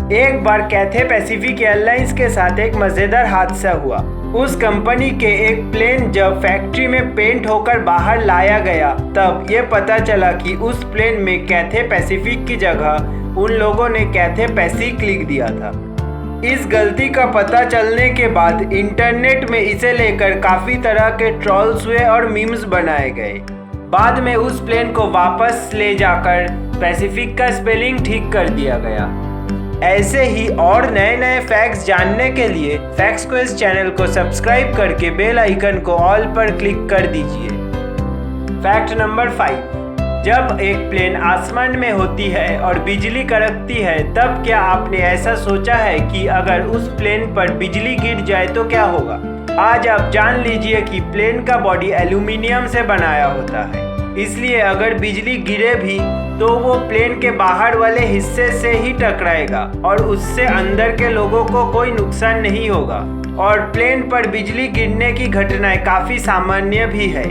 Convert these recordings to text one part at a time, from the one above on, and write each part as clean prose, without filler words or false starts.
एक बार Cathay Pacific airlines के साथ एक मज़ेदार हादसा हुआ। उस कंपनी के एक प्लेन जब फैक्ट्री में पेंट होकर बाहर लाया गया तब ये पता चला कि उस प्लेन में कैथे पैसिफिक की जगह उन लोगों ने कैथे पैसिक लिख दिया था। इस गलती का पता चलने के बाद इंटरनेट में इसे लेकर काफ़ी तरह के ट्रोल्स हुए और मीम्स बनाए गए। बाद में उस प्लेन को वापस ले जाकर पैसिफिक का स्पेलिंग ठीक कर दिया गया। ऐसे ही और नए नए फैक्ट्स जानने के लिए फैक्ट्स क्विज चैनल को सब्सक्राइब करके बेल आइकन को ऑल पर क्लिक कर दीजिए। फैक्ट नंबर 5, जब एक प्लेन आसमान में होती है और बिजली कड़कती है तब क्या आपने ऐसा सोचा है कि अगर उस प्लेन पर बिजली गिर जाए तो क्या होगा? आज आप जान लीजिए कि प्लेन का बॉडी एल्यूमिनियम से बनाया होता है, इसलिए अगर बिजली गिरे भी तो वो प्लेन के बाहर वाले हिस्से से ही टकराएगा और उससे अंदर के लोगों को कोई नुकसान नहीं होगा। और प्लेन पर बिजली गिरने की घटनाएं काफ़ी सामान्य भी है।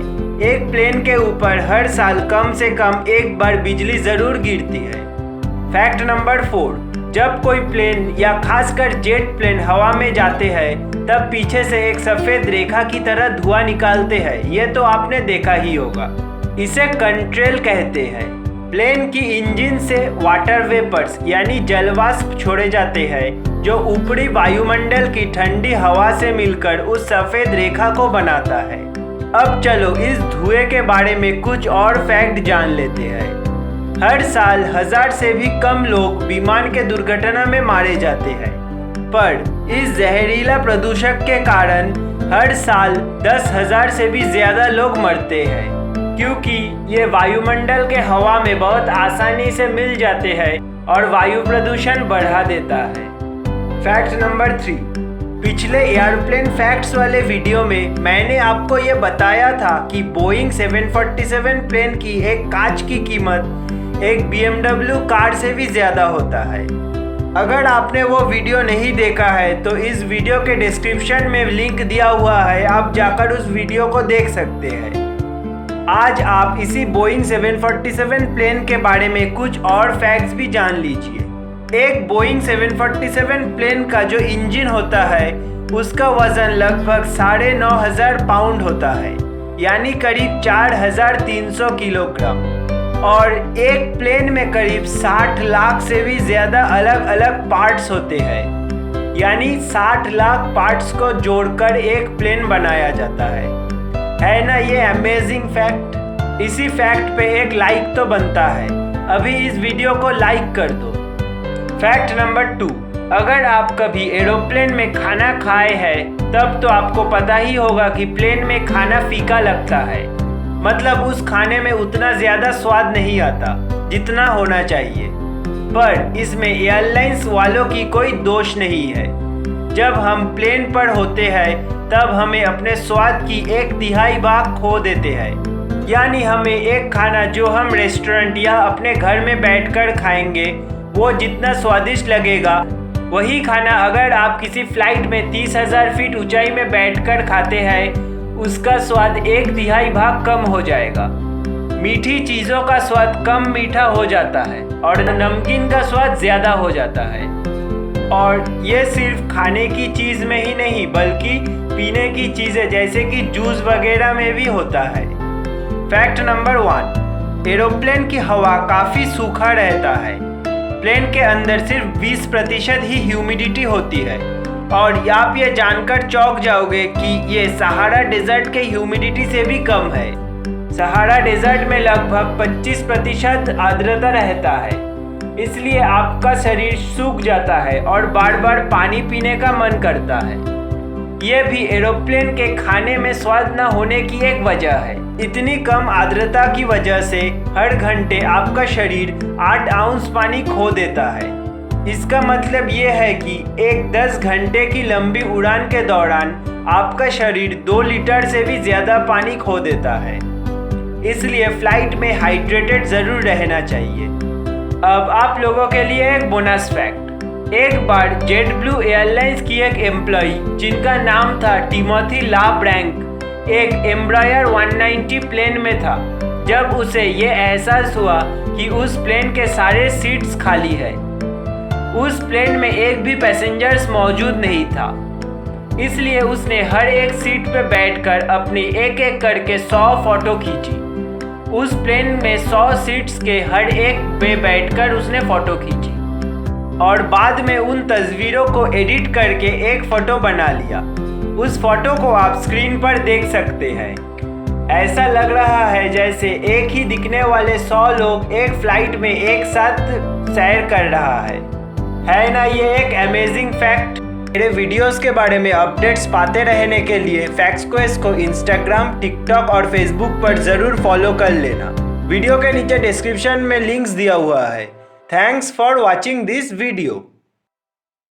एक प्लेन के ऊपर हर साल कम से कम एक बार बिजली ज़रूर गिरती है। फैक्ट नंबर 4, जब कोई प्लेन या खासकर जेट प्लेन हवा में जाते हैं तब पीछे से एक सफ़ेद रेखा की तरह धुआं निकालते हैं। ये तो आपने देखा ही होगा। इसे कंट्रेल कहते हैं। प्लेन की इंजन से वाटर वेपर्स यानी जलवाष्प छोड़े जाते हैं जो ऊपरी वायुमंडल की ठंडी हवा से मिलकर उस सफ़ेद रेखा को बनाता है। अब चलो इस धुएं के बारे में कुछ और फैक्ट जान लेते हैं। हर साल 1000 से भी कम लोग विमान के दुर्घटना में मारे जाते हैं, पर इस जहरीला प्रदूषक के कारण हर साल 10,000 से भी ज़्यादा लोग मरते हैं, क्योंकि ये वायुमंडल के हवा में बहुत आसानी से मिल जाते हैं और वायु प्रदूषण बढ़ा देता है। फैक्ट नंबर 3, पिछले एयरप्लेन फैक्ट्स वाले वीडियो में मैंने आपको ये बताया था कि बोइंग 747 प्लेन की एक कांच की कीमत एक BMW कार से भी ज़्यादा होता है। अगर आपने वो वीडियो नहीं देखा है तो इस वीडियो के डिस्क्रिप्शन में लिंक दिया हुआ है, आप जाकर उस वीडियो को देख सकते हैं। आज आप इसी बोइंग 747 प्लेन के बारे में कुछ और फैक्ट्स भी जान लीजिए। एक बोइंग 747 प्लेन का जो इंजन होता है उसका वजन लगभग 9,500 पाउंड होता है, यानी करीब 4,300 किलोग्राम। और एक प्लेन में करीब 60 लाख से भी ज़्यादा अलग अलग पार्ट्स होते हैं, यानी 60 लाख पार्ट्स को जोड़कर एक प्लेन बनाया जाता है ना ये अमेजिंग फैक्ट? इसी फैक्ट पे एक लाइक तो बनता है। अभी इस वीडियो को लाइक कर दो। फैक्ट नंबर 2, अगर आप कभी एरोप्लेन में खाना खाए हैं तब तो आपको पता ही होगा कि प्लेन में खाना फीका लगता है, मतलब उस खाने में उतना ज़्यादा स्वाद नहीं आता जितना होना चाहिए। पर इसमें एयरलाइंस वालों की कोई दोष नहीं है। जब हम प्लेन पर होते हैं तब हमें अपने स्वाद की 1/3 भाग खो देते हैं, यानी हमें एक खाना जो हम रेस्टोरेंट या अपने घर में बैठकर खाएंगे वो जितना स्वादिष्ट लगेगा, वही खाना अगर आप किसी फ्लाइट में 30,000 फीट ऊंचाई में बैठकर खाते हैं उसका स्वाद 1/3 भाग कम हो जाएगा। मीठी चीज़ों का स्वाद कम मीठा हो जाता है और नमकीन का स्वाद ज़्यादा हो जाता है। और ये सिर्फ खाने की चीज़ में ही नहीं बल्कि पीने की चीज़ें जैसे कि जूस वगैरह में भी होता है। फैक्ट नंबर 1, एरोप्लेन की हवा काफ़ी सूखा रहता है। प्लेन के अंदर सिर्फ 20% ही ह्यूमिडिटी होती है और आप ये जानकर चौंक जाओगे कि ये सहारा डेजर्ट के ह्यूमिडिटी से भी कम है। सहारा डेजर्ट में लगभग 25% आर्द्रता रहता है, इसलिए आपका शरीर सूख जाता है और बार बार पानी पीने का मन करता है। ये भी एरोप्लेन के खाने में स्वाद न होने की एक वजह है। इतनी कम आर्द्रता की वजह से हर घंटे आपका शरीर 8 आउंस पानी खो देता है। इसका मतलब ये है कि एक 10 घंटे की लंबी उड़ान के दौरान आपका शरीर 2 लीटर से भी ज़्यादा पानी खो देता है। इसलिए फ्लाइट में हाइड्रेटेड ज़रूर रहना चाहिए। अब आप लोगों के लिए एक बोनस फैक्ट। एक बार जेट ब्लू एयरलाइंस की एक एम्प्लॉई जिनका नाम था टिमोथी ला ब्रैंक एक एम्ब्रायर 190 प्लेन में था जब उसे ये एहसास हुआ कि उस प्लेन के सारे सीट्स खाली है। उस प्लेन में एक भी पैसेंजर्स मौजूद नहीं था, इसलिए उसने हर एक सीट पे बैठकर अपनी एक एक करके 100 फोटो खींची। उस प्लेन में 100 सीट्स के हर एक पे बैठकर उसने फ़ोटो खींची और बाद में उन तस्वीरों को एडिट करके एक फ़ोटो बना लिया। उस फोटो को आप स्क्रीन पर देख सकते हैं। ऐसा लग रहा है जैसे एक ही दिखने वाले 100 लोग एक फ्लाइट में एक साथ सैर कर रहा है ना? ये एक अमेजिंग फैक्ट। मेरे वीडियोस के बारे में अपडेट्स पाते रहने के लिए फैक्ट्स क्वेस्ट को इंस्टाग्राम, टिकटॉक और फेसबुक पर ज़रूर फॉलो कर लेना। वीडियो के नीचे डिस्क्रिप्शन में लिंक्स दिया हुआ है। Thanks for watching this video.